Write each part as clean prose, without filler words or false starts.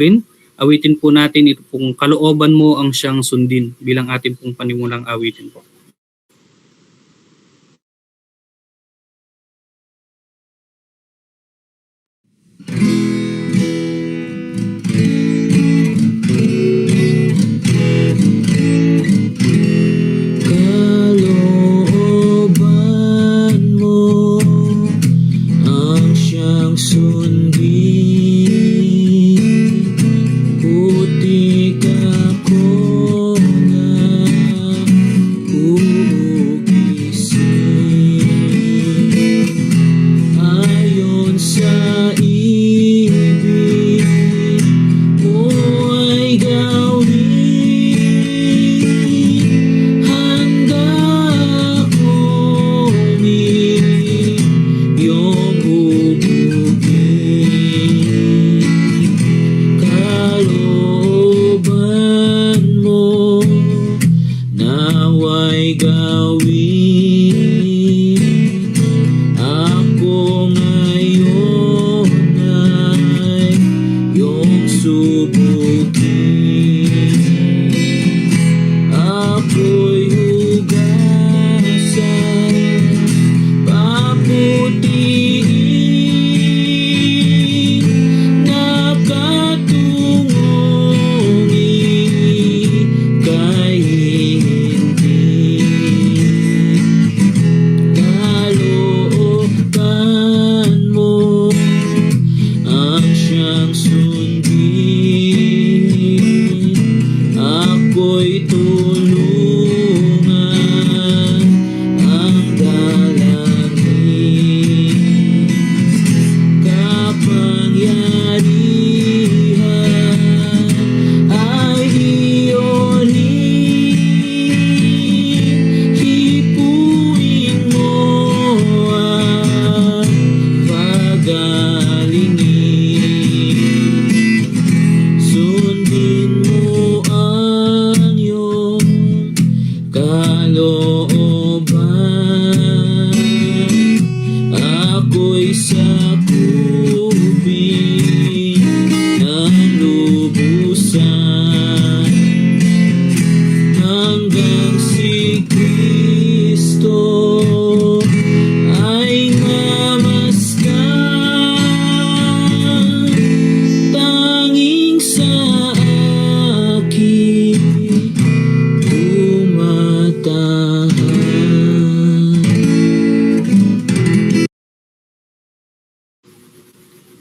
rin. Awitin po natin ito pong kalooban mo ang siyang sundin bilang ating pong panimulang awitin po.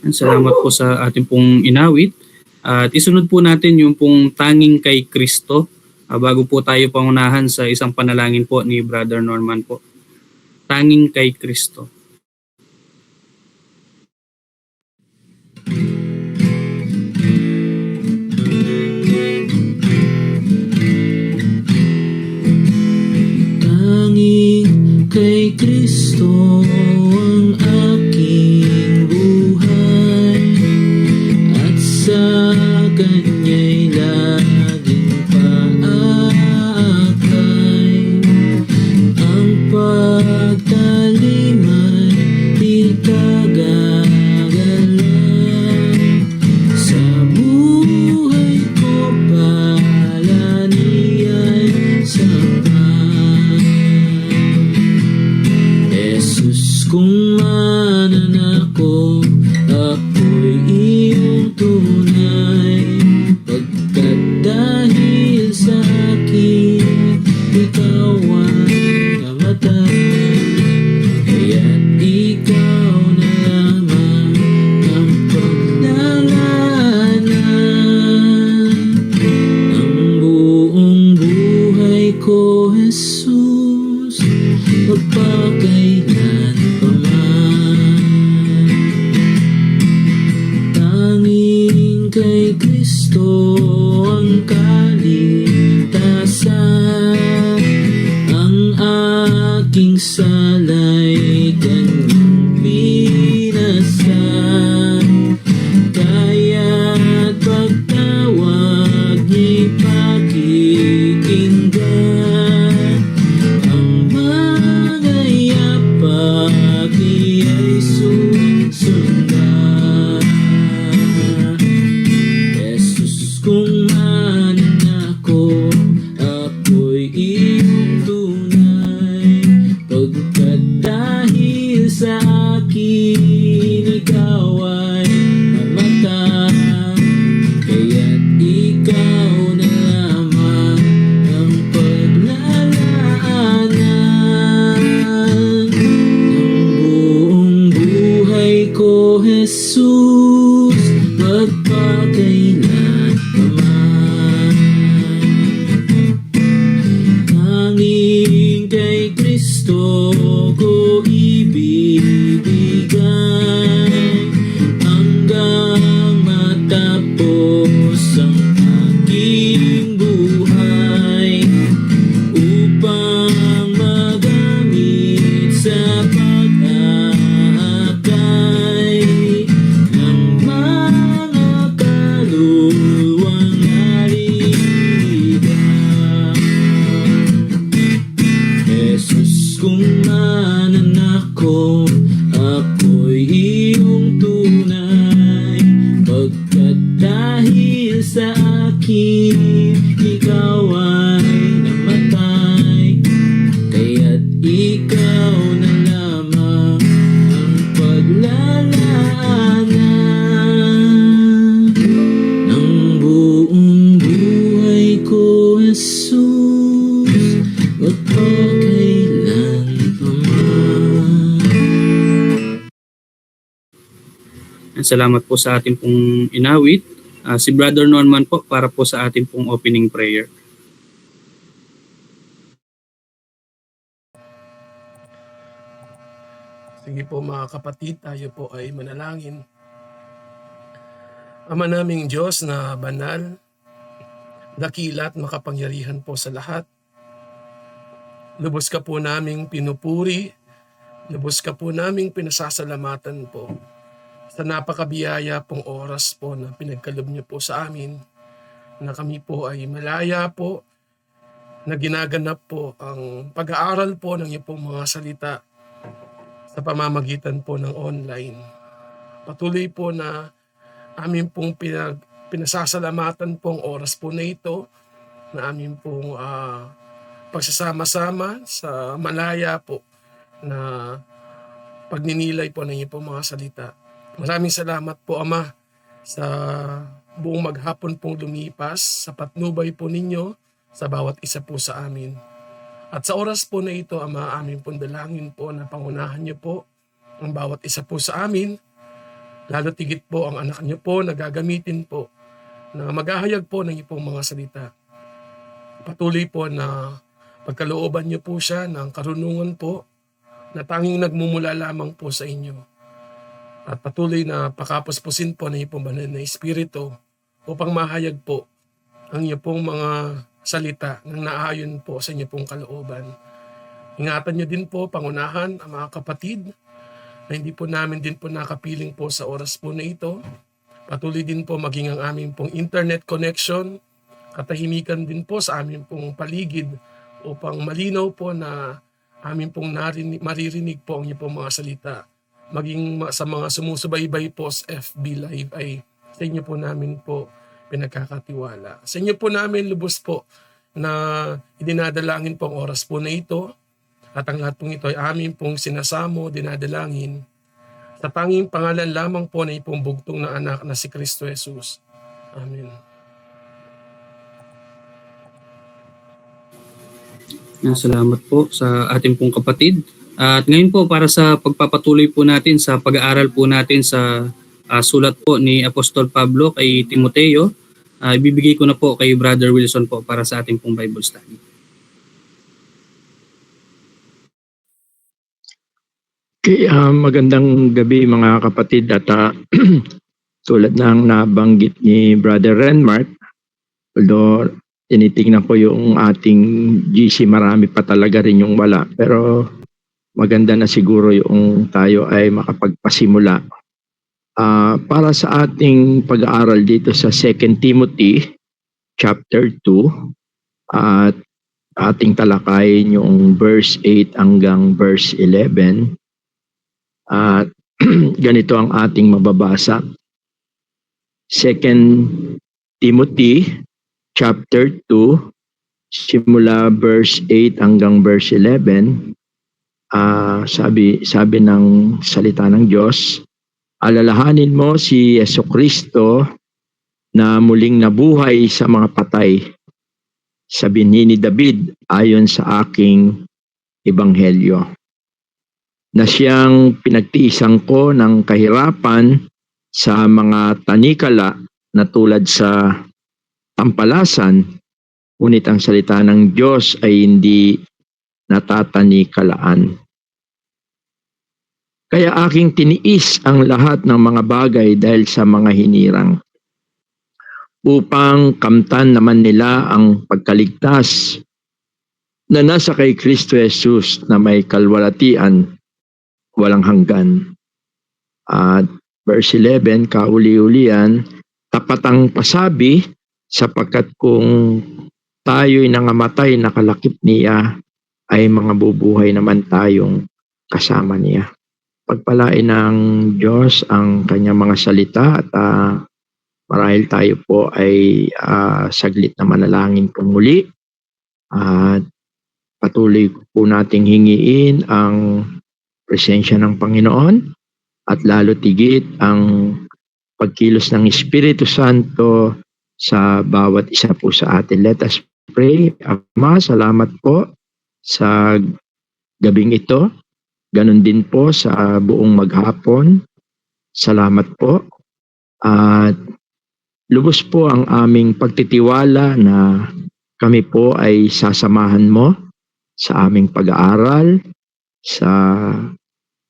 Salamat po sa ating pong inawit. At isunod po natin yung pong tanging kay Kristo. Bago po tayo pangunahan sa isang panalangin po ni Brother Norman po. Tanging kay Kristo. Tanging kay Kristo ang aking buhay, at sa Kanya'y laging paakay. Ang pagtalim ay di kagagalan, sa buhay ko pala niya'y sapat. Jesus, kung mananako, ako'y iyong tunay, pagkat dahil sa akin ikaw ang namatay, kaya't ikaw na lamang ang paglalanan ng buong buhay ko, Jesus, magpakailan pa man. Tanging kay Kristo ang kaligtasan, ang aking sala'y Kanyang binasan, kaya't pagtawag niya'y pakikinggan, ang mga yapak niya'y susundan. Diyos ang aking buhay upang magamit sa pag-aakay ng mga kaluluwang naliligaw. Jesus, kung mananako, ako'y iyong tunay, pagkat dahil sa akin, ikaw ay namatay, kaya't ikaw na lamang ang paglalaanan ng buong buhay ko, Jesus, magpakailan pa man. Salamat po sa ating pong inawit. Si Brother Norman po para po sa ating pong opening prayer. Sige po mga kapatid, tayo po ay manalangin. Ama naming Diyos na banal, dakila at makapangyarihan po sa lahat, lubos ka po naming pinupuri, lubos ka po naming pinasasalamatan po sa napakabiyaya pong oras po na pinagkalob niyo po sa amin, na kami po ay malaya po, na ginaganap po ang pag-aaral po ng iyong pong mga salita sa pamamagitan po ng online. Patuloy po na amin pong pinasasalamatan pong oras po na ito, na amin pong pagsasama-sama sa malaya po na pagninilay po ng iyong pong mga salita. Maraming salamat po, Ama, sa buong maghapon pong lumipas, sa patnubay po ninyo sa bawat isa po sa amin. At sa oras po na ito, Ama, amin pong dalangin po na pangunahan niyo po ang bawat isa po sa amin, lalo tigit po ang anak niyo po na gagamitin po na maghahayag po ng iyong pong mga salita. Patuloy po na pagkalooban niyo po siya ng karunungan po na tanging nagmumula lamang po sa inyo. At patuloy na pakapuspusin po ng iyong pong banal na Espiritu upang mahayag po ang iyong pong mga salita ng naayon po sa inyong pong kalooban. Ingatan niyo din po, pangunahan, ang mga kapatid na hindi po namin din po nakapiling po sa oras po na ito. Patuloy din po maging ang aming pong internet connection, katahimikan din po sa aming pong paligid upang malinaw po na aming pong maririnig po ang inyong pong mga salita. Maging sa mga sumusubaybay po sa FB Live ay sa inyo po namin po pinagkakatiwala. Sa inyo po namin lubos po na idinadalangin po ang oras po na ito, at ang lahat pong ito ay amin pong sinasamo, dinadalangin sa tanging pangalan lamang po na ipong bugtong na anak na si Kristo Jesus. Amen. Salamat po sa ating pong kapatid. At ngayon po, para sa pagpapatuloy po natin sa pag-aaral po natin sa sulat po ni Apostol Pablo kay Timoteo, ibibigay ko na po kay Brother Wilson po para sa ating pong Bible study. Okay, magandang gabi mga kapatid, at tulad ng nabanggit ni Brother Renmark, although tinitingnan ko yung ating GC, marami pa talaga rin yung wala, pero maganda na siguro yung tayo ay makapagpasimula. Para sa ating pag-aaral dito sa 2 Timothy chapter 2, at ating talakayin yung verse 8 hanggang verse 11. At ganito ang ating mababasa. 2 Timothy chapter 2, simula verse 8 hanggang verse 11. Sabi ng salita ng Diyos, alalahanin mo si Jesucristo na muling nabuhay sa mga patay, sa binhi ni David ayon sa aking ebanghelyo, na siyang pinagtiisan ko ng kahirapan sa mga tanikala na tulad sa tampalasan, ngunit ang salita ng Diyos ay hindi natatanikalaan. Kaya aking tiniis ang lahat ng mga bagay dahil sa mga hinirang, upang kamtan naman nila ang pagkaligtas na nasa kay Kristo Jesus na may kalwalatian walang hanggan. At verse 11, kauli-ulian, tapat ang pasabi sapagkat kung tayo'y nangamatay na kalakip niya, ay mga bubuhay naman tayong kasama niya. Pagpalain ng Diyos ang kanyang mga salita at marahil tayo po ay saglit na manalangin po muli. At patuloy po nating hingiin ang presensya ng Panginoon at lalo tigit ang pagkilos ng Espiritu Santo sa bawat isa po sa atin. Let us pray. Ama, salamat po sa gabing ito. Ganon din po sa buong maghapon. Salamat po. At lubos po ang aming pagtitiwala na kami po ay sasamahan mo sa aming pag-aaral, sa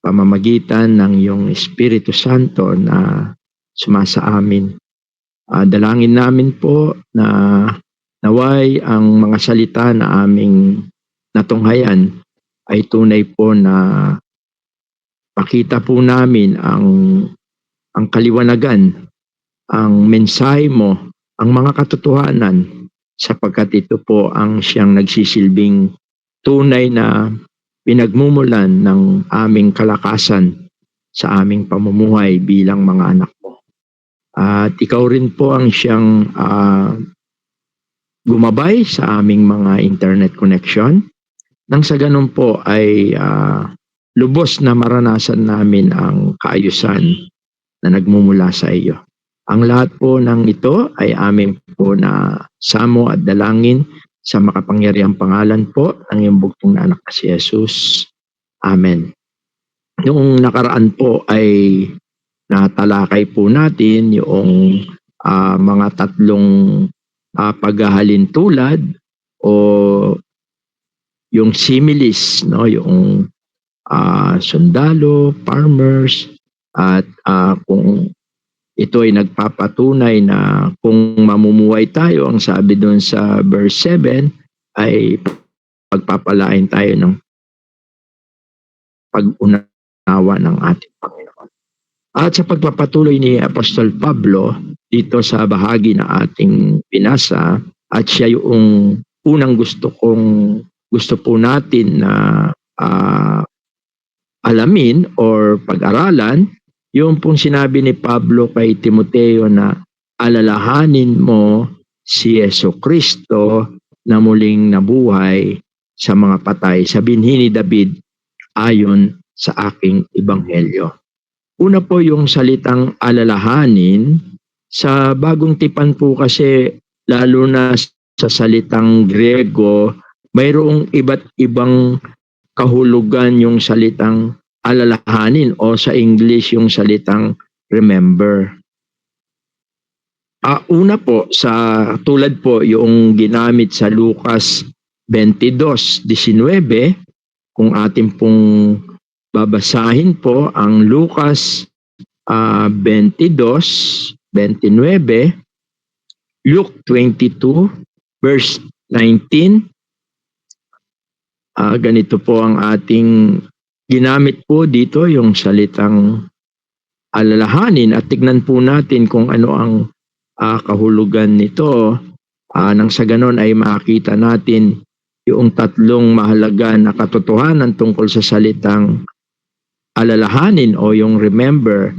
pamamagitan ng iyong Espiritu Santo na sumasa amin. Dalangin namin po na naway ang mga salita na aming natunghayan ay tunay po na makita po namin ang kaliwanagan, ang mensahe mo, ang mga katotohanan, sapagkat ito po ang siyang nagsisilbing tunay na pinagmumulan ng aming kalakasan sa aming pamumuhay bilang mga anak mo. At ikaw rin po ang siyang gumabay sa aming mga internet connection. Nang sa ganun po ay lubos na maranasan namin ang kaayusan na nagmumula sa iyo. Ang lahat po ng ito ay amin po na samo at dalangin sa makapangyarihang pangalan po ng iyong bugtong na anak na si Jesus. Amen. Noong nakaraan po ay natalakay po natin yung mga tatlong paghahalin tulad o yung similes, no? Yung sundalo, farmers, at kung ito ay nagpapatunay na kung mamumuhay tayo, ang sabi doon sa verse 7 ay pagpapalain tayo ng pag-unawa ng ating Panginoon. At sa pagpapatuloy ni Apostol Pablo dito sa bahagi na ating binasa, at siya yung unang gusto po natin na alamin or pag-aralan, yung pong sinabi ni Pablo kay Timoteo na alalahanin mo si Jesucristo na muling nabuhay sa mga patay, sa binhi ni David ayon sa aking ebanghelyo. Una po yung salitang alalahanin. Sa bagong tipan po kasi, lalo na sa salitang Griego, mayroong iba't ibang kahulugan yung salitang alalahanin o sa English yung salitang remember. Una po, sa tulad po yung ginamit sa Lucas 22:19, kung atin pong babasahin po ang Lucas 22:29, Luke 22 verse 19, ganito po ang ating ginamit po dito, yung salitang alalahanin, at tignan po natin kung ano ang kahulugan nito. Nang sa ganon ay makita natin yung tatlong mahalaga na katotohanan tungkol sa salitang alalahanin o yung remember.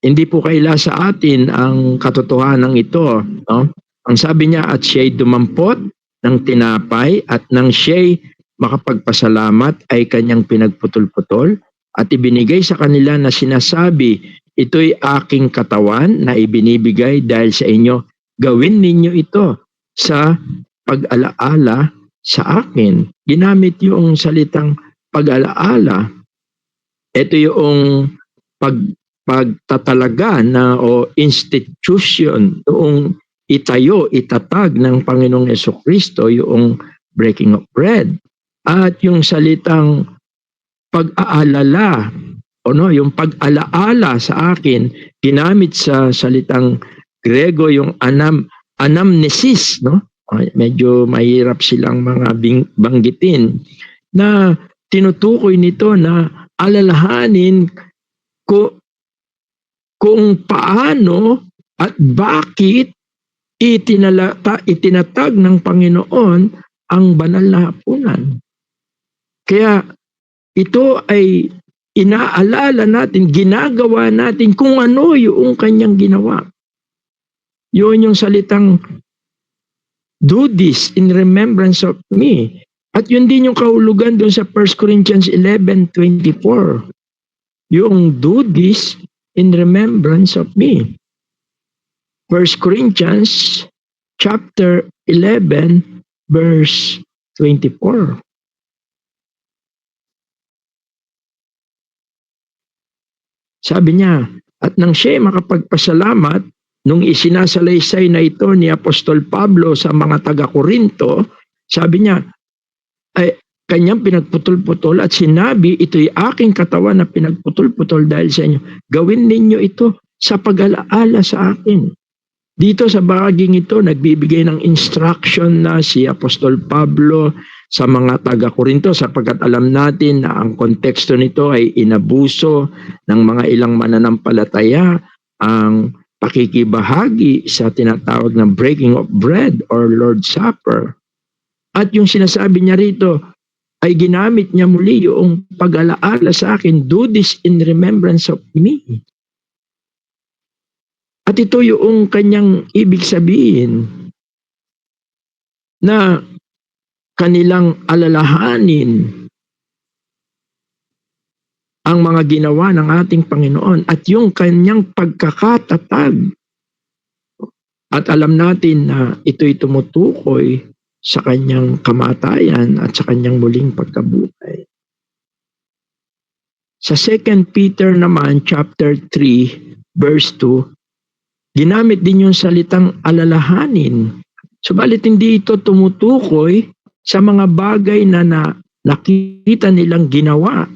Hindi po kaila sa atin ang katotohanan ito, no? Ang sabi niya, at siya'y dumampot ng tinapay at nang siya'y makapagpasalamat ay kanyang pinagputol-putol at ibinigay sa kanila na sinasabi, ito'y aking katawan na ibinibigay dahil sa inyo. Gawin ninyo ito sa pag-alaala sa akin. Ginamit yung salitang pag-alaala. Ito yung pagtatalaga na o institution noong itatag ng Panginoong Jesucristo, yung breaking of bread. At yung salitang pag-aalala, o no, yung pag-alaala sa akin, ginamit sa salitang Grego yung anamnesis, no? Medyo mahirap silang mga banggitin na tinutukoy nito na alalahanin kung paano at bakit itinatag ng Panginoon ang banal na hapunan. Kaya ito ay inaalala natin, ginagawa natin kung ano yung kanyang ginawa. Yun yung salitang, do this in remembrance of me. At yun din yung kahulugan doon sa 1 Corinthians 11:24. Yung do this in remembrance of me. 1 Corinthians chapter 11 verse 24. Sabi niya, at nang siya makapagpasalamat nung isinasalaysay na ito ni Apostol Pablo sa mga taga-Korinto, sabi niya, ay kanyang pinagputol-putol at sinabi, ito'y aking katawan na pinagputol-putol dahil sa inyo. Gawin ninyo ito sa pag-alaala sa akin. Dito sa bahaging ito, nagbibigay ng instruction na si Apostol Pablo sa mga taga-Korinto sapagkat alam natin na ang konteksto nito ay inabuso ng mga ilang mananampalataya ang pakikibahagi sa tinatawag na breaking of bread or Lord's Supper. At yung sinasabi niya rito ay ginamit niya muli yung pag-alaala sa akin, do this in remembrance of me. At ito yung kanyang ibig sabihin na kanilang alalahanin ang mga ginawa ng ating Panginoon at yung kanyang pagkakatatag. At alam natin na ito'y tumutukoy sa kanyang kamatayan at sa kanyang muling pagkabuhay. Sa 2 Peter naman, chapter 3, verse 2, ginamit din yung salitang alalahanin. Subalit hindi ito tumutukoy sa mga bagay na nakita nilang ginawa.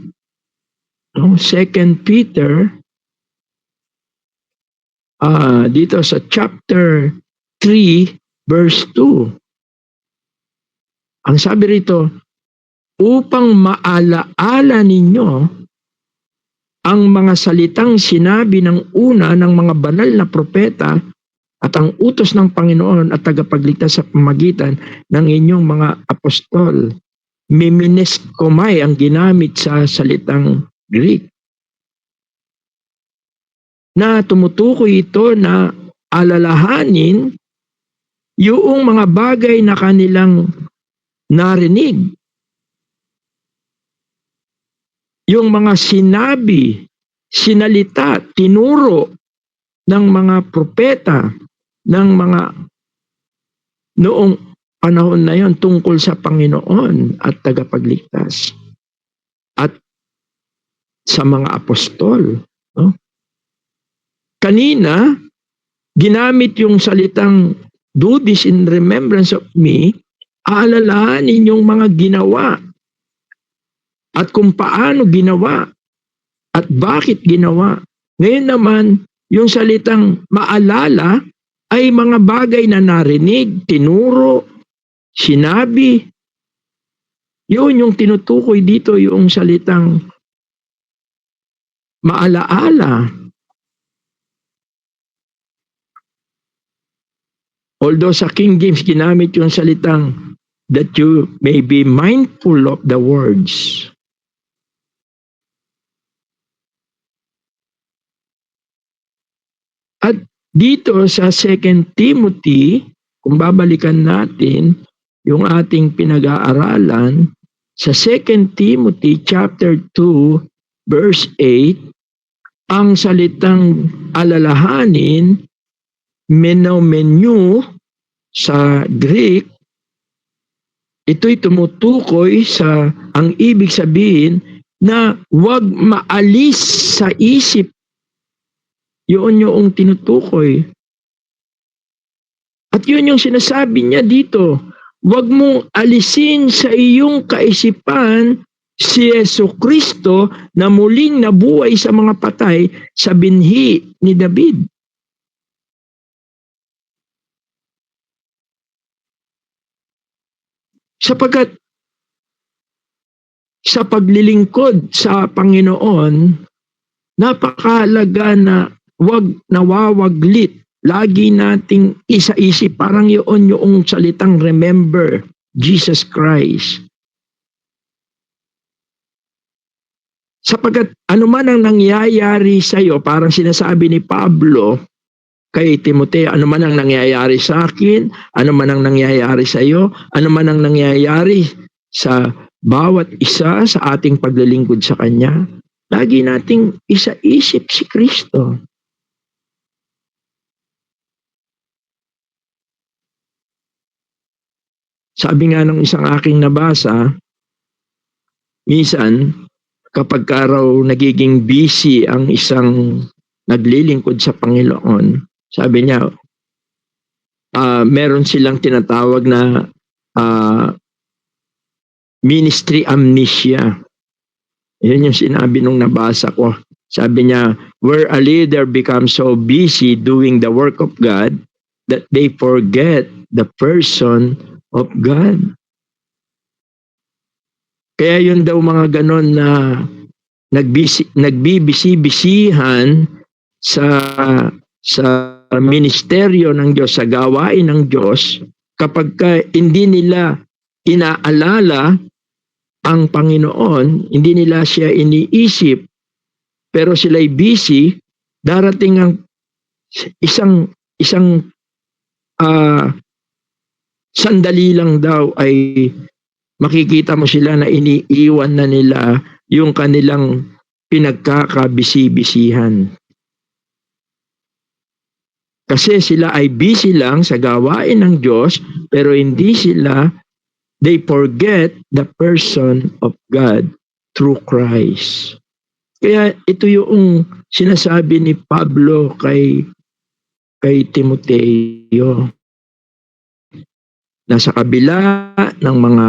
No? 2 Peter, dito sa chapter 3, verse 2, ang sabi rito, upang maalaala ninyo ang mga salitang sinabi ng una ng mga banal na propeta at ang utos ng Panginoon at tagapagligtas sa pamagitan ng inyong mga apostol. Mimineskomai ang ginamit sa salitang Greek. Na tumutukoy ito na alalahanin yung mga bagay na kanilang narinig. Yung mga sinabi, sinalita, tinuro ng mga propeta, ng mga noong panahon na yon tungkol sa Panginoon at tagapagligtas. At sa mga apostol. No? Kanina, ginamit yung salitang do this in remembrance of me, aalalahanin yung mga ginawa at kung paano ginawa at bakit ginawa. Ngayon naman, yung salitang maalala ay mga bagay na narinig, tinuro, sinabi. Yun yung tinutukoy dito, yung salitang maalaala. Although sa King James ginamit yung salitang that you may be mindful of the words. At dito sa 2 Timothy, kung babalikan natin yung ating pinag-aaralan, sa 2 Timothy chapter 2 verse 8, ang salitang alalahanin, menomenu sa Greek, ito'y tumutukoy sa ang ibig sabihin na huwag maalis sa isip. Yun yung tinutukoy. At yun yung sinasabi niya dito, huwag mong alisin sa iyong kaisipan si Jesucristo na muling nabuhay sa mga patay sa binhi ni David. Sapagkat sa paglilingkod sa Panginoon, napakahalaga na wag nawawaglit. Lagi nating isa-isip, parang yun yung salitang remember Jesus Christ. Sapagkat anuman ang nangyayari sa iyo, parang sinasabi ni Pablo kay Timoteo, anuman ang nangyayari sa akin, anuman ang nangyayari sa iyo, anuman ang nangyayari sa bawat isa sa ating paglilingkod sa Kanya, lagi nating isa-isip si Kristo. Sabi nga ng isang aking nabasa, minsan, kapag raw nagiging busy ang isang naglilingkod sa Panginoon, sabi niya, meron silang tinatawag na ministry amnesia. Yun yung sinabi nung nabasa ko. Sabi niya, where a leader becomes so busy doing the work of God that they forget the person of God. Kaya yun daw mga ganon na nagbibisi-bisihan sa ministeryo ng Diyos, sa gawain ng Diyos, kapag hindi nila inaalala ang Panginoon, hindi nila siya iniisip, pero sila'y busy, darating ang isang sandali lang daw ay makikita mo sila na iniiwan na nila yung kanilang pinagkakabisi-bisihan. Kasi sila ay busy lang sa gawain ng Diyos, pero they forget the person of God through Christ. Kaya ito yung sinasabi ni Pablo kay Timoteo. Nasa kabila ng mga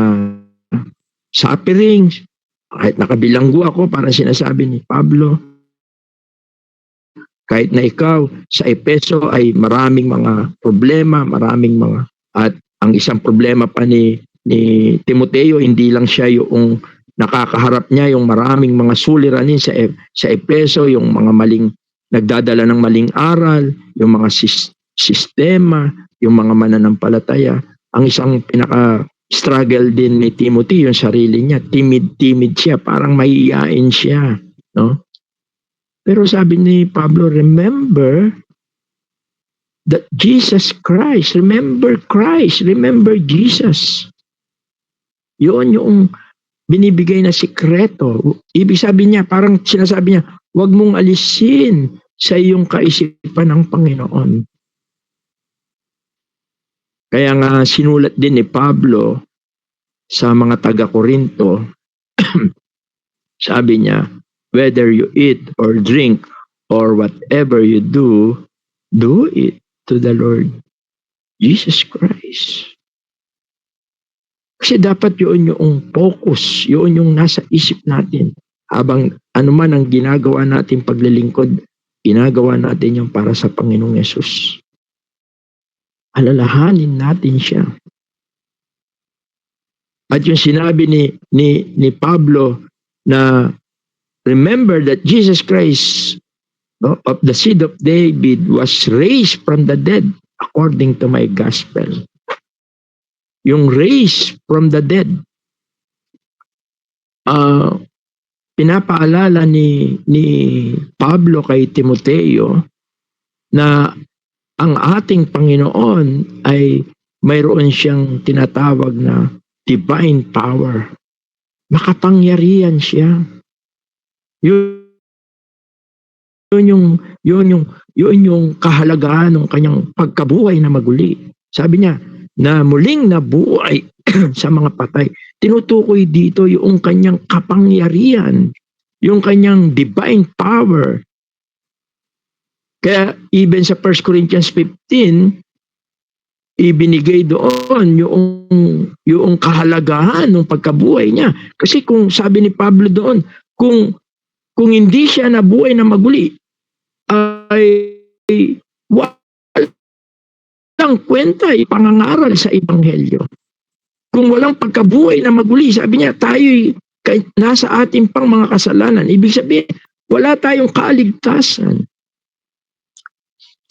sufferings, kahit nakabilanggo ako, parang sinasabi ni Pablo, kahit na ikaw sa Efeso ay maraming mga problema, at ang isang problema pa ni Timoteo, hindi lang siya yung nakakaharap niya yung maraming mga suliranin sa Efeso, yung mga nagdadala ng maling aral, yung mga sistema, yung mga mananampalataya. Ang isang pinaka-struggle din ni Timothy, yung sarili niya, timid siya, parang mahihiyain siya, no? Pero sabi ni Pablo, remember that Jesus Christ, remember Jesus. Yun yung binibigay na sikreto. Ibig sabihin niya, parang sinasabi niya, huwag mong alisin sa iyong kaisipan ng Panginoon. Kaya nga sinulat din ni Pablo sa mga taga-Korinto, sabi niya, whether you eat or drink or whatever you do, do it to the Lord Jesus Christ. Kasi dapat yun yung focus, yun yung nasa isip natin. Habang anuman ang ginagawa natin paglilingkod, ginagawa natin yung para sa Panginoong Yesus. Alalahanin natin siya. At yung sinabi ni Pablo na remember that Jesus Christ, of the seed of David, was raised from the dead according to my gospel. Yung raised from the dead, pinapaalala ni Pablo kay Timoteo na ang ating Panginoon ay mayroon siyang tinatawag na divine power. Makapangyarihan siya. Yun yung kahalagahan ng kanyang pagkabuhay na maguli. Sabi niya, na muling nabuhay sa mga patay. Tinutukoy dito yung kanyang kapangyarihan, yung kanyang divine power. Kaya even sa 1 Corinthians 15, ibinigay doon yung kahalagahan ng pagkabuhay niya. Kasi kung sabi ni Pablo doon, kung hindi siya nabuhay na maguli, ay walang kwenta pangangaral sa Ebanghelyo. Kung walang pagkabuhay na maguli, sabi niya, tayo'y nasa ating pang mga kasalanan. Ibig sabihin, wala tayong kaligtasan.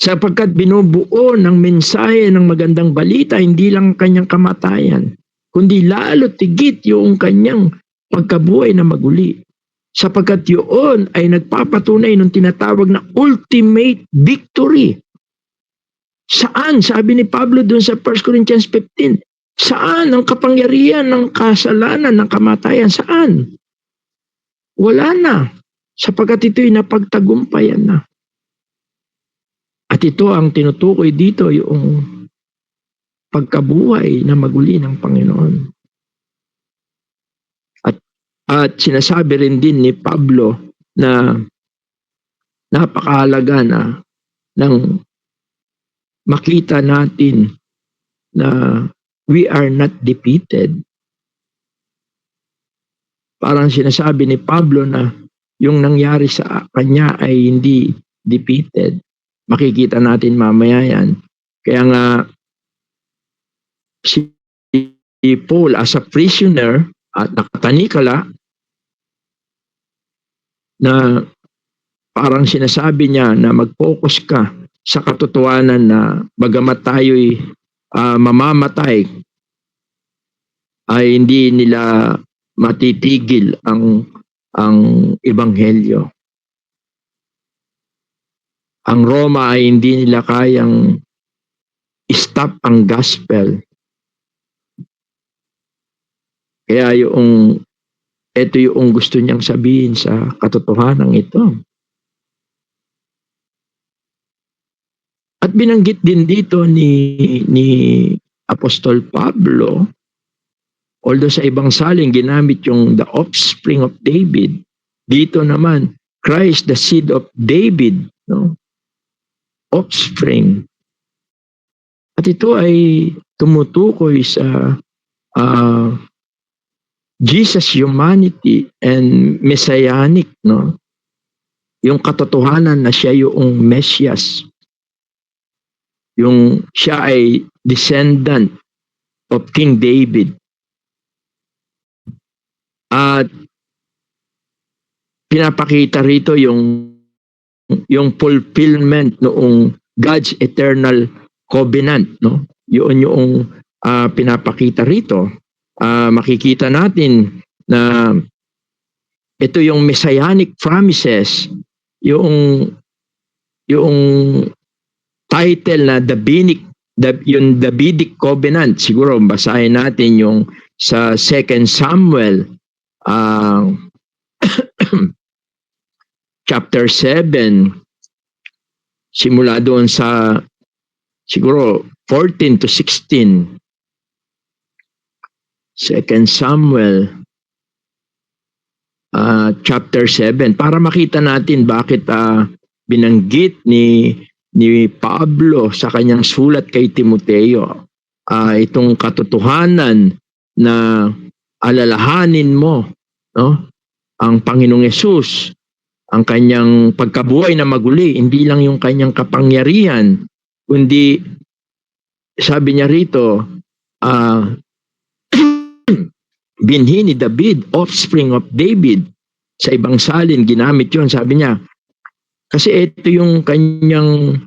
Sapagkat binubuo ng mensahe ng magandang balita, hindi lang kanyang kamatayan, kundi lalo tigit yung kanyang pagkabuhay na maguli. Sapagkat yun ay nagpapatunay ng tinatawag na ultimate victory. Saan? Sabi ni Pablo dun sa 1 Corinthians 15, saan ang kapangyarihan ng kasalanan, ng kamatayan? Saan? Wala na. Sapagkat ito'y napagtagumpayan na. At ito ang tinutukoy dito, yung pagkabuhay na maguli ng Panginoon. At sinasabi rin din ni Pablo na napakahalaga na nang makita natin na we are not defeated. Parang sinasabi ni Pablo na yung nangyari sa kanya ay hindi defeated. Makikita natin mamaya yan. Kaya nga si Paul as a prisoner at nakatanikala na parang sinasabi niya na mag-focus ka sa katotohanan na bagamat tayo'y mamamatay ay hindi nila matitigil ang ebanghelyo. Ang Roma ay hindi nila kayang stop ang gospel. Kaya ito yung gusto niyang sabihin sa katotohanan ito. At binanggit din dito ni Apostol Pablo, although sa ibang salin ginamit yung the offspring of David, dito naman Christ the seed of David, no? Offspring. At ito ay tumutukoy sa Jesus humanity and messianic, no? Yung katotohanan na siya yung Mesias. Yung siya ay descendant of King David. At pinapakita rito yung fulfillment noong God's eternal covenant, no? Yun yung pinapakita rito. Makikita natin na ito yung messianic promises, yung title na yung Davidic covenant. Siguro basahin natin yung sa 2 Samuel chapter 7, simula doon sa siguro 14 to 16. 2 Samuel chapter 7, para makita natin bakit binanggit ni Pablo sa kanyang sulat kay Timoteo itong katotohanan na alalahanin mo, no? Ang Panginoong Yesus, ang kanyang pagkabuhay na maguli, hindi lang yung kanyang kapangyarihan, kundi sabi niya rito, binhi ni David, offspring of David. Sa ibang salin, ginamit yun. Sabi niya, kasi ito yung kanyang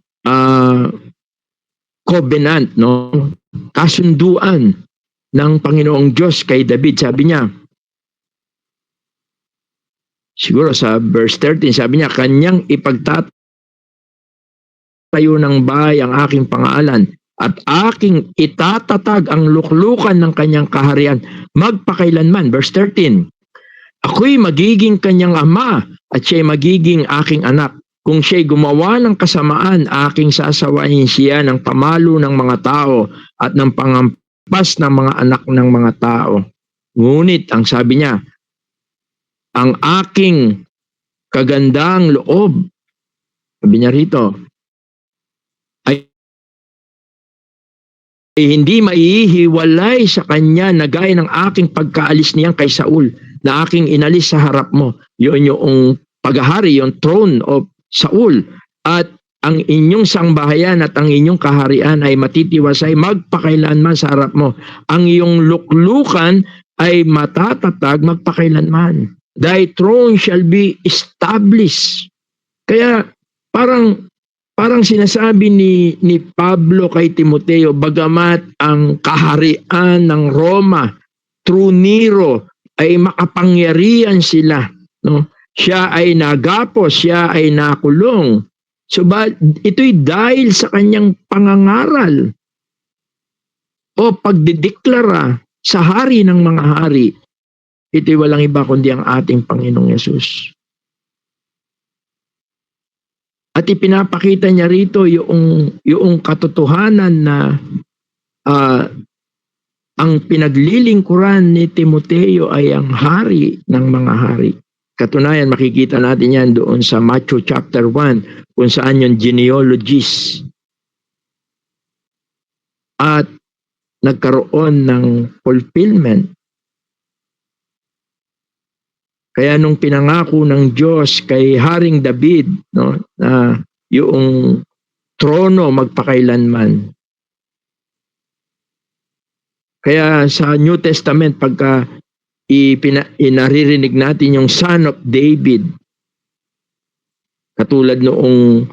covenant, no? Kasunduan ng Panginoong Diyos kay David. Sabi niya, siguro sa verse 13, sabi niya, kanyang ipagtatayo ng bahay ang aking pangalan at aking itatatag ang luklukan ng kanyang kaharian magpakailanman. Verse 13, ako'y magiging kanyang ama at siya'y magiging aking anak. Kung siya'y gumawa ng kasamaan, aking sasawain siya ng pamalo ng mga tao at ng pangampas ng mga anak ng mga tao. Ngunit, ang sabi niya, ang aking kagandang loob, sabi niya rito, ay hindi maihiwalay sa kanya na gaya ng aking pagkaalis niyan kay Saul, na aking inalis sa harap mo. Yun yung paghahari, yung throne of Saul. At ang inyong sangbahayan at ang inyong kaharian ay matitiwasay magpakailanman sa harap mo. Ang iyong luklukan ay matatatag magpakailanman. Thy throne shall be established. Kaya parang sinasabi ni Pablo kay Timoteo, bagamat ang kaharian ng Roma through Nero ay makapangyarihan sila, no? Siya ay nagapos, siya ay nakulong. So ito'y dahil sa kanyang pangangaral o pagdideklara sa hari ng mga hari. Ito'y walang iba kundi ang ating Panginoong Yesus. At ipinapakita niya rito yung katotohanan na ang pinaglilingkuran ni Timoteo ay ang hari ng mga hari. Katunayan, makikita natin yan doon sa Matthew chapter 1, kung saan yung genealogies. At nagkaroon ng fulfillment. Kaya nung pinangako ng Diyos kay Haring David, no, na yung trono magpakailanman. Kaya sa New Testament, pagka inaririnig natin yung Son of David, katulad noong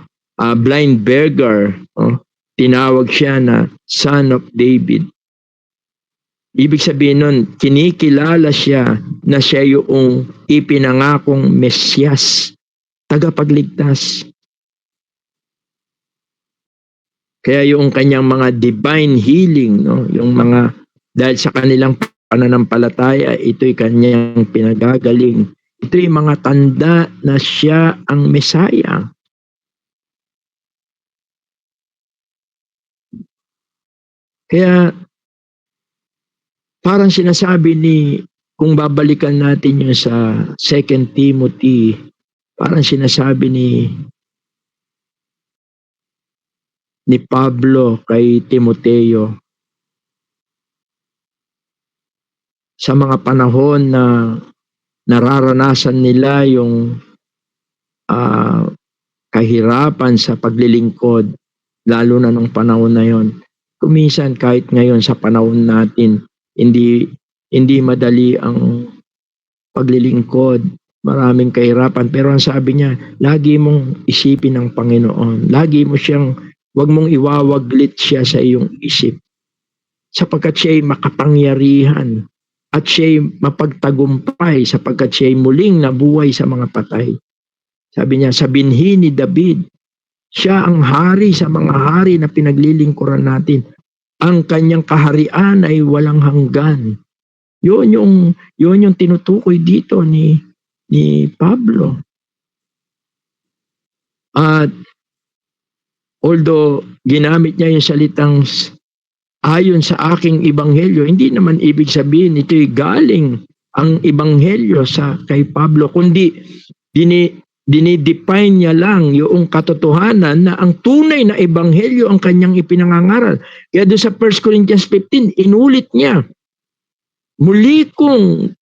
blind beggar, tinawag siya na Son of David. Ibig sabihin nun, kinikilala siya na siya yung ipinangakong Mesyas, tagapagligtas. Kaya yung kanyang mga divine healing, no, yung mga, dahil sa kanilang pananampalataya, ito'y kanyang pinagagaling. Ito'y mga tanda na siya ang Mesaya. Kaya parang sinasabi kung babalikan natin yung sa 2 Timothy, parang sinasabi ni Pablo kay Timoteo, sa mga panahon na nararanasan nila yung kahirapan sa paglilingkod, lalo na nung panahon na yon. Kuminsan kahit ngayon sa panahon natin, hindi madali ang paglilingkod, maraming kahirapan, pero ang sabi niya, lagi mong isipin ang Panginoon, lagi mo siyang, wag mong iwawaglit siya sa iyong isip, sapagkat siya'y makapangyarihan at siya'y mapagtagumpay, sapagkat siya'y muling nabuhay sa mga patay. Sabi niya, sa binhi ni David, siya ang hari sa mga hari na pinaglilingkuran natin. Ang kanyang kaharian ay walang hanggan. Yun yung tinutukoy dito ni Pablo. At although ginamit niya yung salitang ayon sa aking ebanghelyo, hindi naman ibig sabihin ito'y galing ang ebanghelyo kay Pablo, kundi dinidefine niya lang yung katotohanan na ang tunay na ebanghelyo ang kanyang ipinangangaral. Kaya doon sa 1 Corinthians 15, inulit niya, muli kong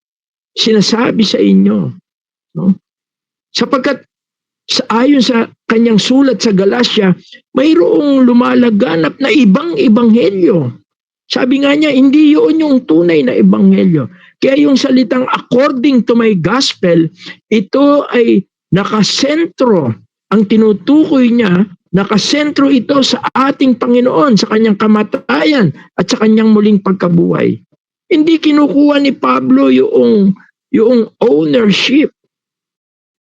sinasabi sa inyo, no? Sapagkat ayon sa kanyang sulat sa Galatia, mayroong lumalaganap na ibang ebanghelyo. Sabi nga niya, hindi yun yung tunay na ebanghelyo. Kaya yung salitang according to my gospel, ito ay nakasentro, ang tinutukoy niya, nakasentro ito sa ating Panginoon, sa kanyang kamatayan at sa kanyang muling pagkabuhay. Hindi kinukuha ni Pablo yung ownership,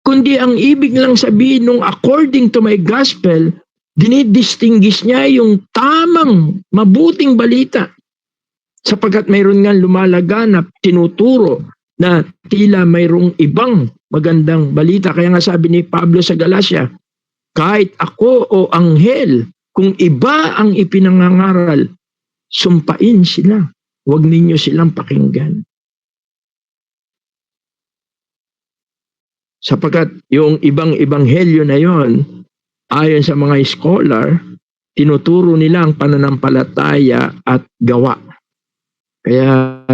kundi ang ibig lang sabihin nung according to my gospel, dinidistinguish niya yung tamang, mabuting balita. Sapagkat mayroon nga lumalaganap, tinuturo na tila mayroong ibang magandang balita. Kaya nga sabi ni Pablo sa Galatia, kahit ako o anghel, kung iba ang ipinangangaral, sumpain sila. Huwag ninyo silang pakinggan. Sapagkat yung ibang ebanghelyo na yon, ayon sa mga scholar, tinuturo nila ang pananampalataya at gawa. Kaya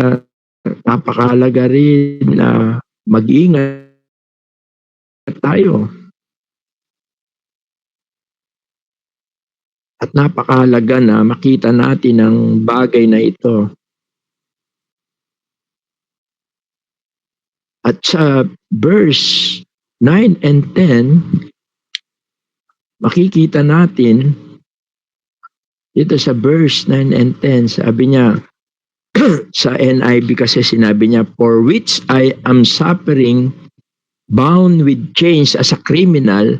napakahalaga rin na mag-ingat tayo. At napakahalaga na makita natin ang bagay na ito. At sa verse 9 and 10, makikita natin, dito sa verse 9 and 10, sabi niya, sa NIV kasi sinabi niya, for which I am suffering, bound with chains as a criminal,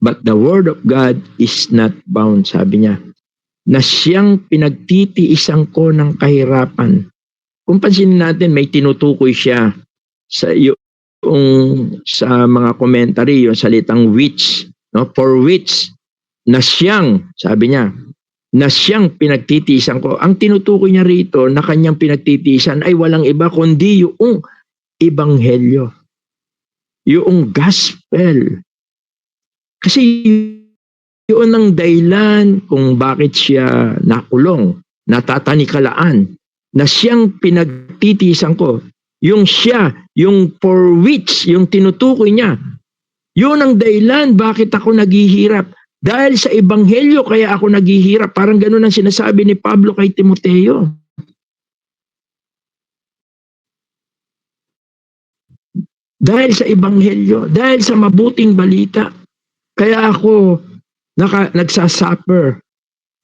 but the word of God is not bound, sabi niya. Na siyang pinagtitiisan ko ng kahirapan. Kung pansinin natin, may tinutukoy siya sa sa mga commentary, yung salitang which, no? For which, na siyang, sabi niya, na siyang pinagtitiisan ko. Ang tinutukoy niya rito na kanyang pinagtitiisan ay walang iba kundi yung ebanghelyo. Yung gospel. Kasi yun ang dahilan kung bakit siya nakulong, natatanikalaan, na siyang pinagtitiisan ko. Yung siya, yung for which, yung tinutukoy niya, yun ang dahilan bakit ako naghihirap. Dahil sa ebanghelyo kaya ako naghihirap. Parang ganun ang sinasabi ni Pablo kay Timoteo. Dahil sa ebanghelyo, dahil sa mabuting balita, kaya ako nagsasuffer.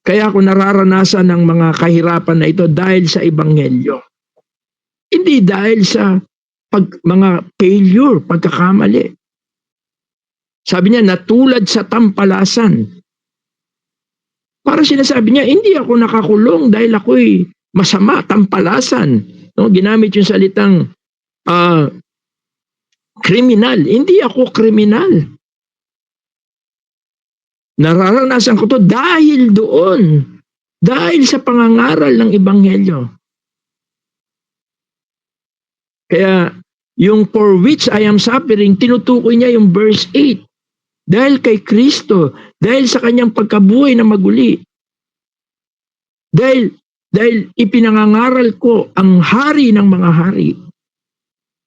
Kaya ako nararanasan ng mga kahirapan na ito dahil sa ebanghelyo. Hindi dahil sa mga failure, pagkakamali. Sabi niya, natulad sa tampalasan. Para sinasabi niya, hindi ako nakakulong dahil ako'y masama, tampalasan. No? Ginamit yung salitang kriminal. Hindi ako kriminal. Nararanasan ko to dahil doon. Dahil sa pangangaral ng ebanghelyo. Kaya yung for which I am suffering, tinutukoy niya yung verse 8. Dahil kay Kristo, dahil sa kanyang pagkabuhay na maguli. Dahil ipinangangaral ko ang hari ng mga hari.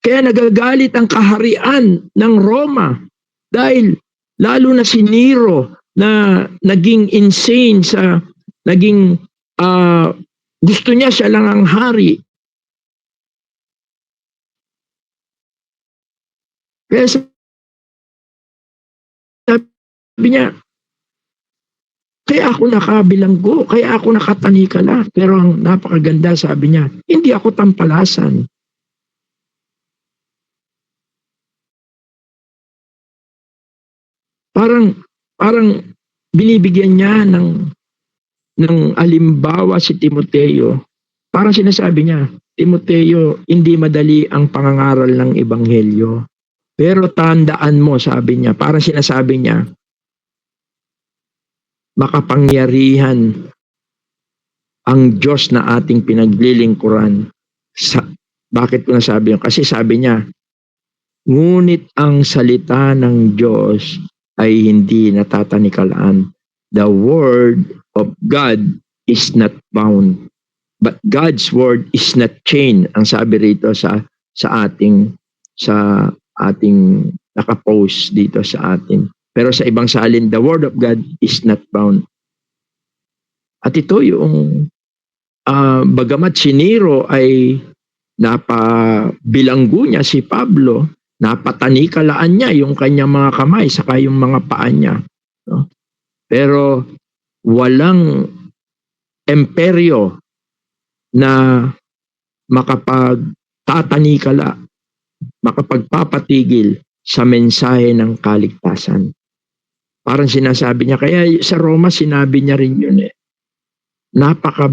Kaya nagagalit ang kaharian ng Roma. Dahil lalo na si Nero na naging insane gusto niya siya lang ang hari. Kaya sabi niya, kaya ako nakabilanggo, kaya ako nakatanikala. Pero ang napakaganda, sabi niya, hindi ako tampalasan. Parang binibigyan niya ng alimbawa si Timoteo. Parang sinasabi niya, Timoteo, hindi madali ang pangangaral ng ebanghelyo. Pero tandaan mo, sabi niya, parang sinasabi niya, makapangyarihan ang Diyos na ating pinaglilingkuran. Bakit ko nasabi yun? Kasi sabi niya, ngunit ang salita ng Diyos ay hindi natatanikalaan. The word of God is not bound. But God's word is not chained. Ang sabi rito sa ating nakapost dito sa atin. Pero sa ibang salin, the word of God is not bound. At ito yung bagamat si Nero ay napabilanggo niya si Pablo, napatanikalaan niya yung kanyang mga kamay saka yung mga paa niya. No? Pero walang imperyo na makapagtatanikala, makapagpapatigil sa mensahe ng kaligtasan. Parang sinasabi niya, kaya sa Roma sinabi niya rin yun eh.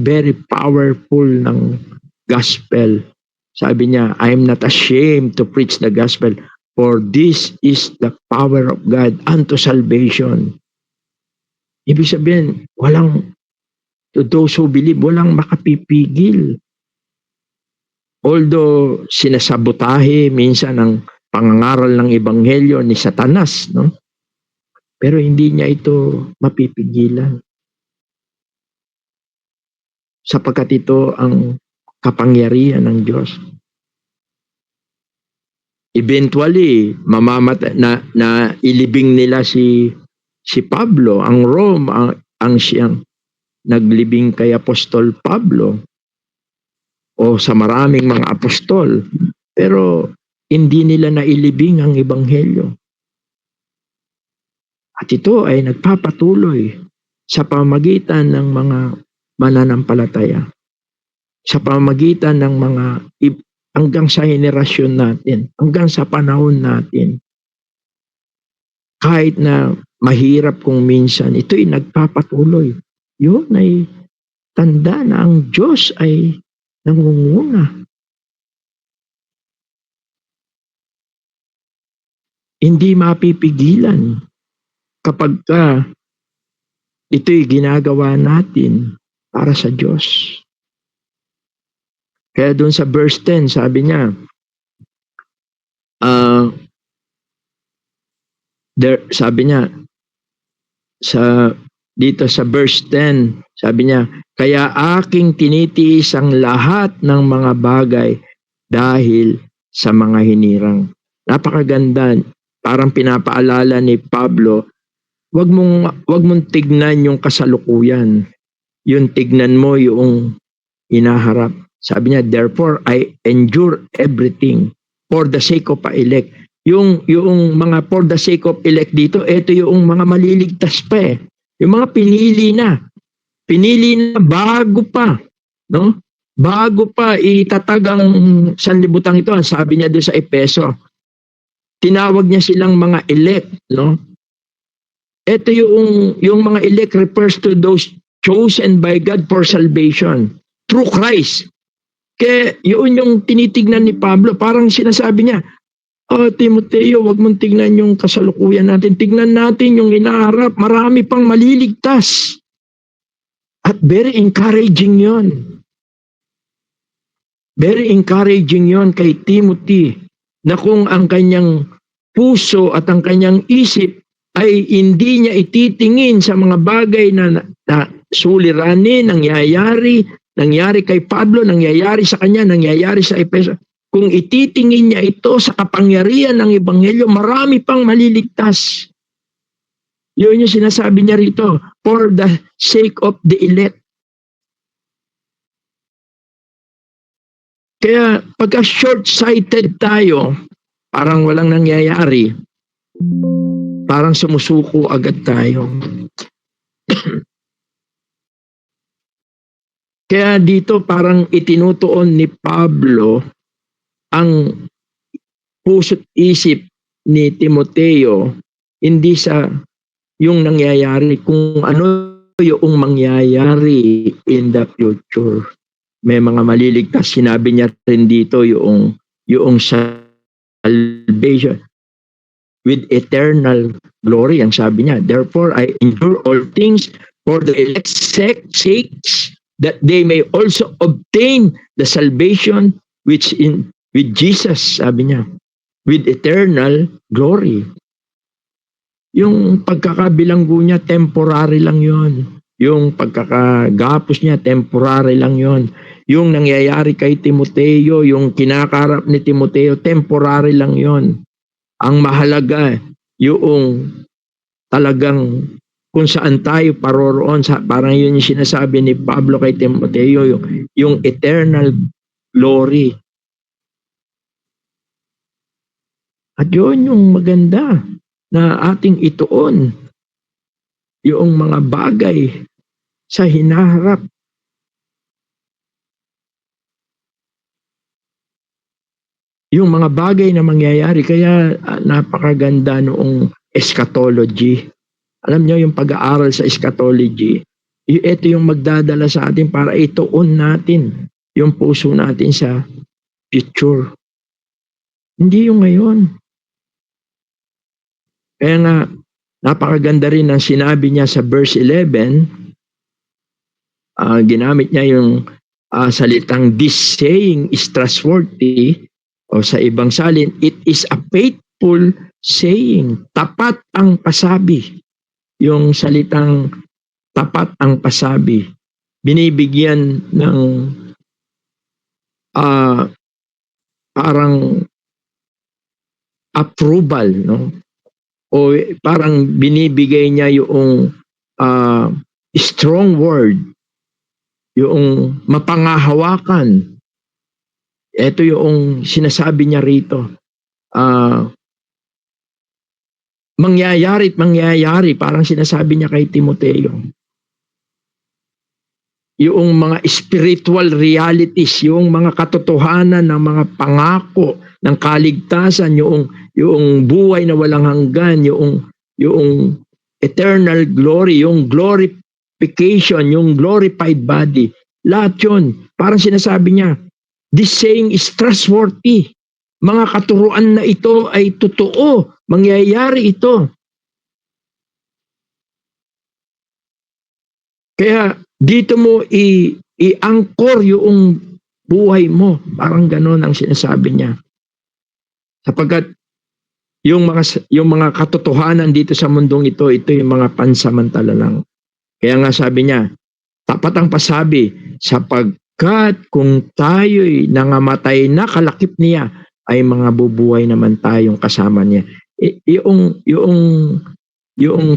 Very powerful ng gospel. Sabi niya, I am not ashamed to preach the gospel, for this is the power of God unto salvation. Ibig sabihin, to those who believe, walang makapipigil. Although sinasabotahe minsan ng pangangaral ng ebanghelyo ni Satanas, no? Pero hindi niya ito mapipigilan. Sapagkat ito ang kapangyarihan ng Diyos. Eventually, na ilibing nila si Pablo, ang Rome, ang siyang naglibing kay Apostol Pablo o sa maraming mga apostol, pero hindi nila nailibing ang ebanghelyo. At ito ay nagpapatuloy sa pamamagitan ng mga mananampalataya, sa pamamagitan ng mga hanggang sa henerasyon natin, hanggang sa panahon natin. Kahit na mahirap kung minsan, ito'y nagpapatuloy. Yun ay tanda na ang Diyos ay nangunguna. Hindi mapipigilan kapag ito'y ginagawa natin para sa Diyos. Kaya doon sa verse 10, sabi niya, dito sa verse 10, sabi niya, kaya aking tinitiis ang lahat ng mga bagay dahil sa mga hinirang. Napakaganda, parang pinapaalala ni Pablo, wag mong tignan yung kasalukuyan. Yung tignan mo yung inaharap. Sabi niya, therefore I endure everything for the sake of a elect. Yung mga for the sake of elect dito, ito yung mga maliligtas pa eh. Yung mga pinili na bago pa, no? Bago pa itatag ang sanlibutan ito, sabi niya doon sa Efeso. Tinawag niya silang mga elect, no? Ito yung mga elect refers to those chosen by God for salvation through Christ. Kaya yun yung tinitignan ni Pablo, parang sinasabi niya, Timoteo, wag mong tignan yung kasalukuyan natin. Tignan natin yung inaharap. Marami pang maliligtas. At very encouraging yon. Very encouraging yon kay Timothy na kung ang kanyang puso at ang kanyang isip ay hindi niya ititingin sa mga bagay na suliranin, nangyari kay Pablo, nangyayari sa kanya, nangyayari sa Efeso. Kung ititingin niya ito sa kapangyarihan ng ebanghelyo, marami pang maliligtas. Yun yung sinasabi niya rito, for the sake of the elect. Kaya pagka short-sighted tayo, parang walang nangyayari, parang sumusuko agad tayo. Kaya dito parang itinutuon ni Pablo ang puso't isip ni Timoteo hindi sa yung nangyayari, kung ano yung mangyayari in the future. May mga maliligtas, sinabi niya rin dito yung salvation with eternal glory. Ang sabi niya, therefore I endure all things for the elect's sakes, that they may also obtain the salvation which with Jesus, sabi niya, with eternal glory. Yung pagkakabilanggo niya, temporary lang yon. Yung pagkakagapos niya, temporary lang yon. Yung nangyayari kay Timoteo, yung kinakarap ni Timoteo, temporary lang yon. Ang mahalaga, yung talagang kung saan tayo paroroon, parang yun yung sinasabi ni Pablo kay Timoteo, yung eternal glory. At yun yung maganda na ating ituon, yung mga bagay sa hinaharap. Yung mga bagay na mangyayari, kaya napakaganda noong eschatology. Alam niyo yung pag-aaral sa eschatology, ito yung magdadala sa atin para ituon natin yung puso natin sa future. Hindi yung ngayon. Kaya nga, napakaganda rin ang sinabi niya sa verse 11, ginamit niya yung salitang this saying is trustworthy, o sa ibang salin, it is a faithful saying. Tapat ang pasabi. Yung salitang tapat ang pasabi. Binibigyan ng parang approval, no? O parang binibigay niya yung strong word yung mapangahawakan. Ito yung sinasabi niya rito. Mangyayari, parang sinasabi niya kay Timoteo. Yung mga spiritual realities, yung mga katotohanan ng mga pangako ng kaligtasan, yung buhay na walang hanggan, yung eternal glory, yung glorification, yung glorified body. Lahat yun, parang sinasabi niya, this saying is trustworthy. Mga katuruan na ito ay totoo, mangyayari ito. Kaya dito mo i-angkor yung buhay mo. Parang gano'n ang sinasabi niya. Sapagkat yung mga katotohanan dito sa mundong ito yung mga pansamantala lang. Kaya nga sabi niya, tapat ang pasabi, sapagkat kung tayo'y nangamatay na kalakip niya, ay mga bubuhay naman tayong kasama niya. Yung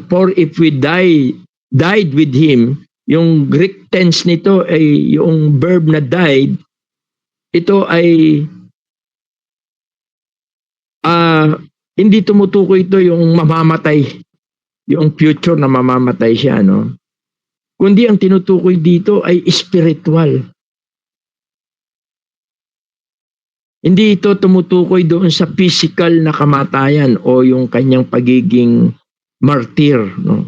for if we died with him, yung Greek tense nito ay yung verb na died, ito ay hindi tumutukoy ito yung mamamatay, yung future na mamamatay siya, no? Kundi ang tinutukoy dito ay spiritual. Hindi ito tumutukoy doon sa physical na kamatayan o yung kanyang pagiging martyr, no?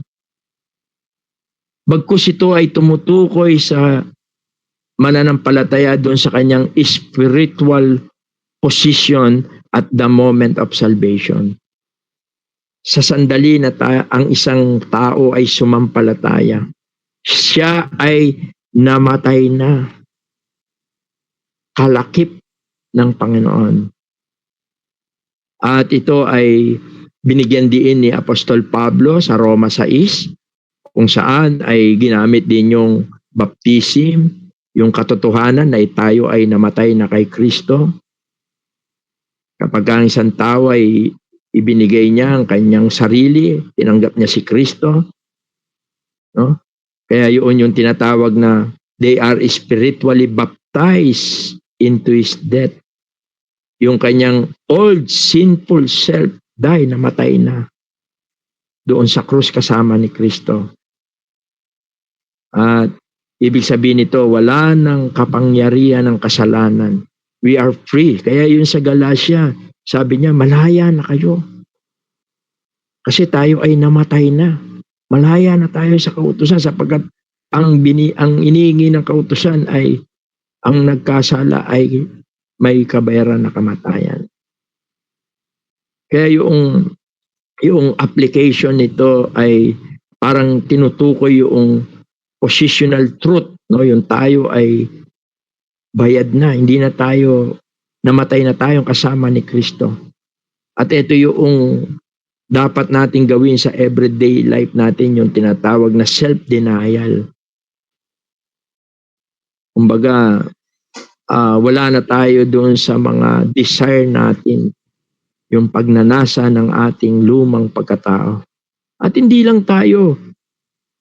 Bagkus ito ay tumutukoy sa mananampalataya doon sa kanyang spiritual position at the moment of salvation. Sa sandali na ang isang tao ay sumampalataya, siya ay namatay na kalakip ng Panginoon. At ito ay binigyan din ni Apostol Pablo sa Roma 6, kung saan ay ginamit din yung baptism, yung katotohanan na tayo ay namatay na kay Kristo. Kapag ang isang tao ay ibinigay niya ang kanyang sarili, tinanggap niya si Kristo, no? Kaya yun yung tinatawag na they are spiritually baptized into his death. Yung kanyang old sinful self namatay na doon sa krus kasama ni Kristo. At ibig sabihin nito, wala nang kapangyarihan ng kasalanan. We are free. Kaya yun sa Galatia, sabi niya, malaya na kayo. Kasi tayo ay namatay na. Malaya na tayo sa kautusan sapagkat ang iniingi ng kautusan ay ang nagkasala ay may kabayaran na kamatayan. Kaya yung application nito ay parang tinutukoy yung positional truth, no? Yung tayo ay bayad na, hindi na tayo, namatay na tayong kasama ni Kristo. At ito yung dapat nating gawin sa everyday life natin, yung tinatawag na self-denial. Kumbaga, wala na tayo doon sa mga desire natin, yung pagnanasa ng ating lumang pagkatao. At hindi lang tayo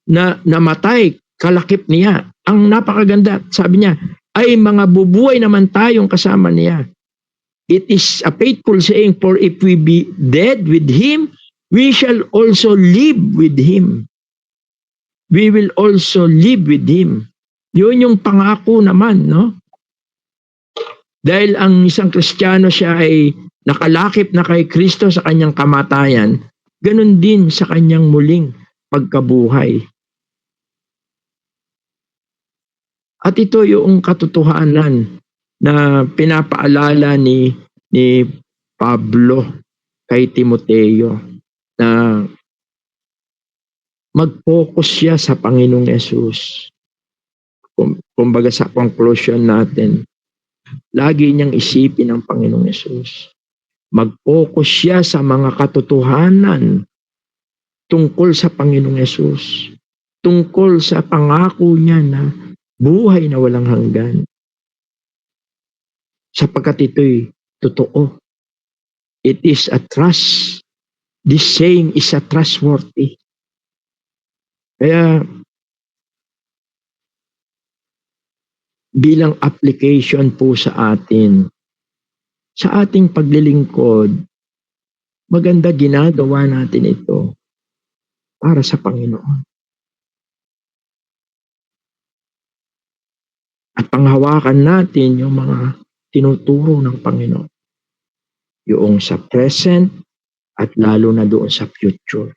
na namatay, kalakip niya. Ang napakaganda, sabi niya, ay mga bubuhay naman tayong kasama niya. It is a faithful saying, for if we be dead with him, we shall also live with him. We will also live with him. Yun yung pangako naman, no? Dahil ang isang Kristiyano, siya ay nakalakip na kay Kristo sa kanyang kamatayan, ganun din sa kanyang muling pagkabuhay. At ito yung katotohanan na pinapaalala ni Pablo kay Timoteo, na mag-focus siya sa Panginoong Yesus. Kumbaga sa conclusion natin, lagi niyang isipin ang Panginoong Yesus. Mag-focus siya sa mga katotohanan tungkol sa Panginoong Yesus, tungkol sa pangako niya na buhay na walang hanggan. Sapagkat ito'y totoo. It is a trust. This saying is a trustworthy. Kaya bilang application po sa atin. Sa ating paglilingkod, maganda ginagawa natin ito para sa Panginoon. At panghawakan natin yung mga tinuturo ng Panginoon. Yung sa present at lalo na doon sa future.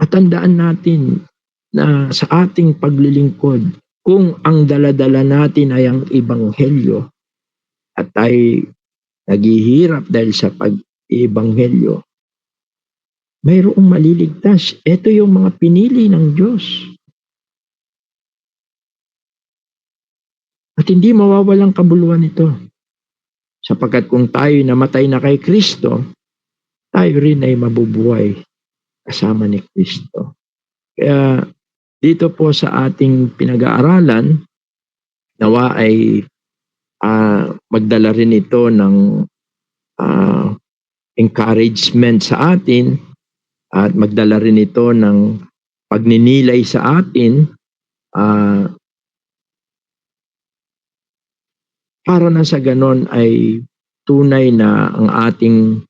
At tandaan natin na sa ating paglilingkod, kung ang daladala natin ay ang ebanghelyo at tayo naghihirap dahil sa pag-ebanghelyo, mayroong maliligtas. Ito yung mga pinili ng Diyos. At hindi mawawalang kabuluhan ito. Sapagkat kung tayo namatay na kay Kristo, tayo rin ay mabubuhay kasama ni Kristo. Kaya dito po sa ating pinag-aaralan, nawa ay magdala rin ito ng encouragement sa atin at magdala rin ito ng pagninilay sa atin para na sa ganon ay tunay na ang ating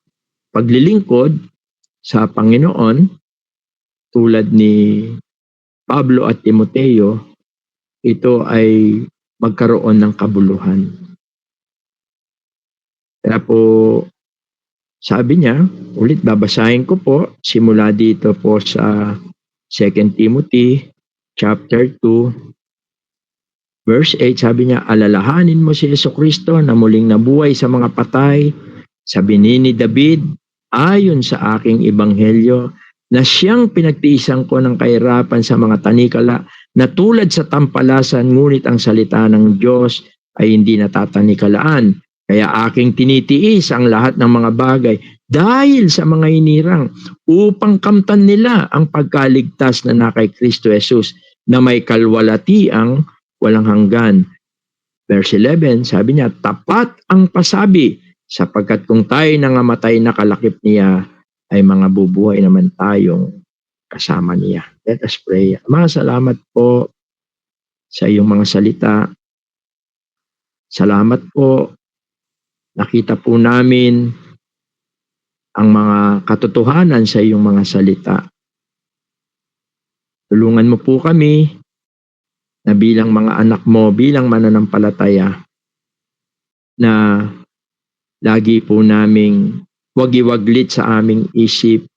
paglilingkod sa Panginoon tulad ni Pablo at Timoteo, ito ay magkaroon ng kabuluhan. Kaya po sabi niya, ulit babasahin ko po simula dito po sa 2 Timothy chapter 2 verse 8, sabi niya, alalahanin mo si Jesucristo na muling nabuhay sa mga patay, sabi ni David, ayon sa aking ebanghelyo, na siyang pinagtiisan ko ng kahirapan sa mga tanikala, na tulad sa tampalasan, ngunit ang salita ng Diyos ay hindi natatanikalaan. Kaya aking tinitiis ang lahat ng mga bagay dahil sa mga inirang, upang kamtan nila ang pagkaligtas na kay Kristo Jesus, na may kalwalatiang walang hanggan. Verse 11, sabi niya, tapat ang pasabi, sapagkat kung tayo nangamatay na kalakip niya, ay mga bubuhay naman tayong kasama niya. Let us pray. Ama, salamat po sa iyong mga salita. Salamat po. Nakita po namin ang mga katotohanan sa iyong mga salita. Tulungan mo po kami na bilang mga anak mo, bilang mananampalataya, na lagi po naming wag-iwaglit sa aming isip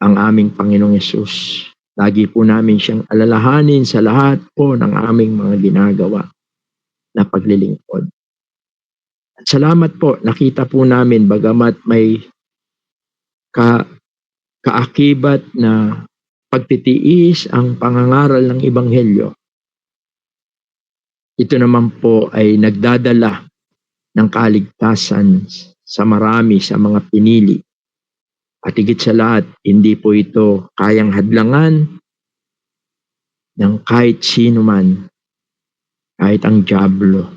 ang aming Panginoong Yesus. Lagi po namin siyang alalahanin sa lahat po ng aming mga ginagawa na paglilingkod. At salamat po, nakita po namin bagamat may kaakibat na pagtitiis ang pangangaral ng Ebanghelyo, ito naman po ay nagdadala ng kaligtasan sa marami, sa mga pinili. At higit sa lahat, hindi po ito kayang hadlangan ng kahit sino man, kahit ang dyablo.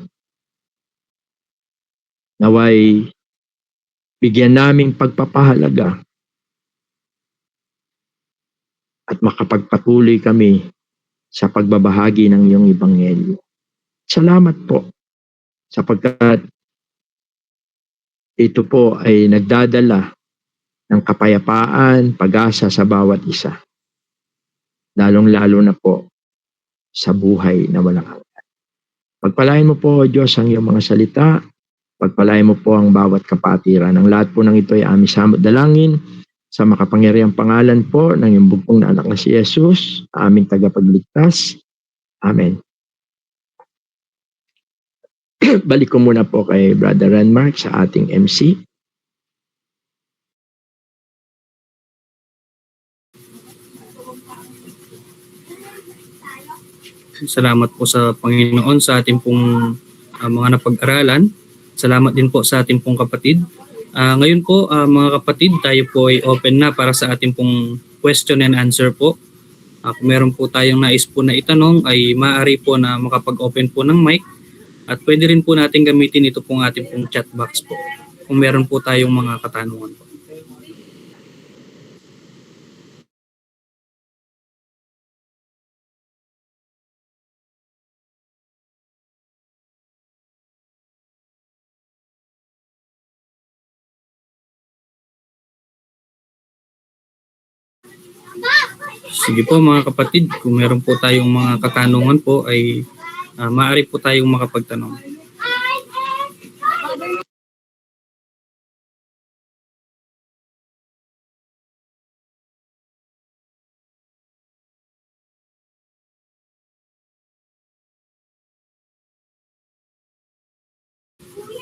Naway bigyan naming pagpapahalaga at makapagpatuloy kami sa pagbabahagi ng iyong ebanghelyo. Salamat po sapagkat ito po ay nagdadala ng kapayapaan, pag-asa sa bawat isa. Lalong-lalo na po sa buhay na walang hanggan. Pagpalain mo po, Diyos, ang iyong mga salita. Pagpalain mo po ang bawat kapatiran. Ang lahat po ng ito ay aming samot dalangin sa makapangyarihang pangalan po ng iyong bugtong na anak na si Jesus, aming tagapagligtas. Amen. Balik ko muna po kay Brother Renmark sa ating MC. Salamat po sa Panginoon sa ating pong mga napag-aralan. Salamat din po sa ating pong kapatid. Ngayon po mga kapatid, tayo po ay open na para sa ating pong question and answer po. Kung meron po tayong nais po na itanong ay maaari po na makapag-open po ng mic at pwede rin po natin gamitin ito pong ating pong chat box po kung meron po tayong mga katanungan po. Sige po mga kapatid, kung meron po tayong mga katanungan po ay maaari po tayong makapagtanong.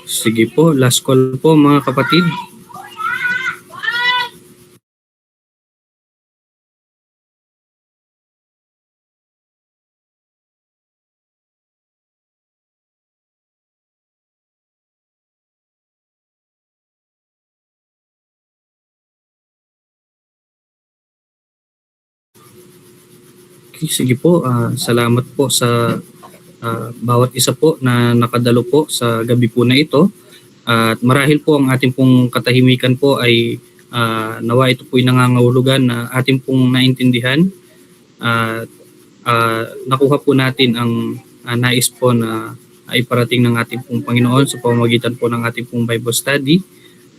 Sige po, last call po mga kapatid. Okay, sige po, salamat po sa bawat isa po na nakadalo po sa gabi po na ito. At marahil po ang ating pong katahimikan po ay nawa ito po'y nangangahulugan na ating pong naintindihan at nakuha po natin ang nais po na iparating ng ating pong Panginoon sa pamamagitan po ng ating pong Bible study.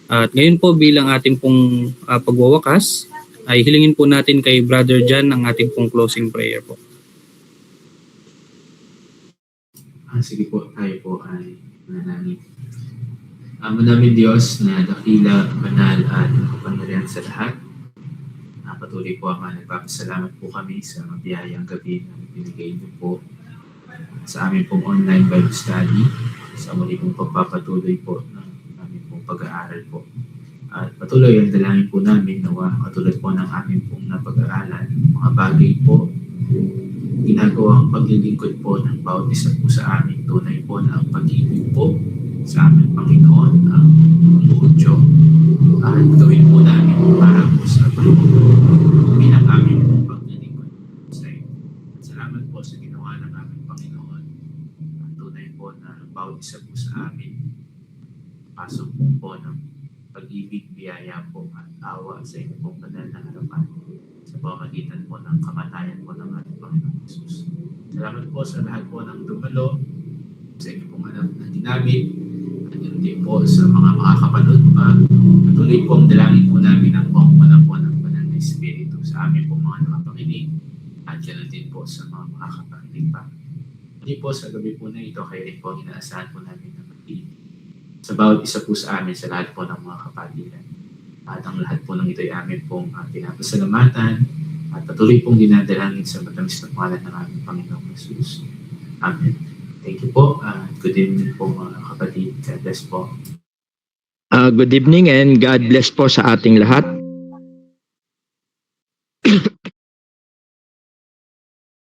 At ngayon po bilang ating pong pagwawakas ay hilingin po natin kay Brother John ang ating pong closing prayer po. Sige po, tayo po ay manalangin. Ama namin Diyos na dakila, banal at kapangyarihan sa lahat. Patuloy po Ama, nagpapasalamat po kami sa biyayang gabi na binigay niyo po sa amin pong online Bible study, sa muli pong pagpapatuloy po ng aming pong pag-aaral po. At patuloy ang dalangin po namin nawa katulad po ng aming pong napag-aaralan, mga bagay po ginagawang paglilingkod po ng bawat isa po sa amin, tunay po na ang pag-ibig po sa aming Panginoon ang mucho. At gawin po namin para po sa Panginoon bilang aming pong paglilingkod sa iyo. Salamat po sa ginawa ng aming Panginoon. At tunay po na bawat isa po sa amin pasok po ng pag-ibig, biyaya po at awa sa inyo pong banal na harapan sa pamamagitan po ng kamatayan po ng ating Panginoon Jesus. Salamat po sa lahat po ng dumalo, sa inyo pong anak na ginamit, at yun din po sa mga makakapanood pa. Patuloy pong dalangin po namin ang pamumunan po ng banal na Espiritu sa amin pong mga nakapakinig at yun din po sa mga makakapakinig pa. Hindi po sa gabi po na ito, kayo rin po inaasahan po namin na mag-ibig sa bawat isa po sa amin, sa lahat po ng mga kapatiran. At ang lahat po ng ito ay amin pong pinapasalamatan at patuloy pong dinadalangin sa matamis na pangalan ng aming Panginoong Jesus. Amen. Thank you po. Good evening po mga kapatid. God bless po. Good evening and God bless po sa ating lahat.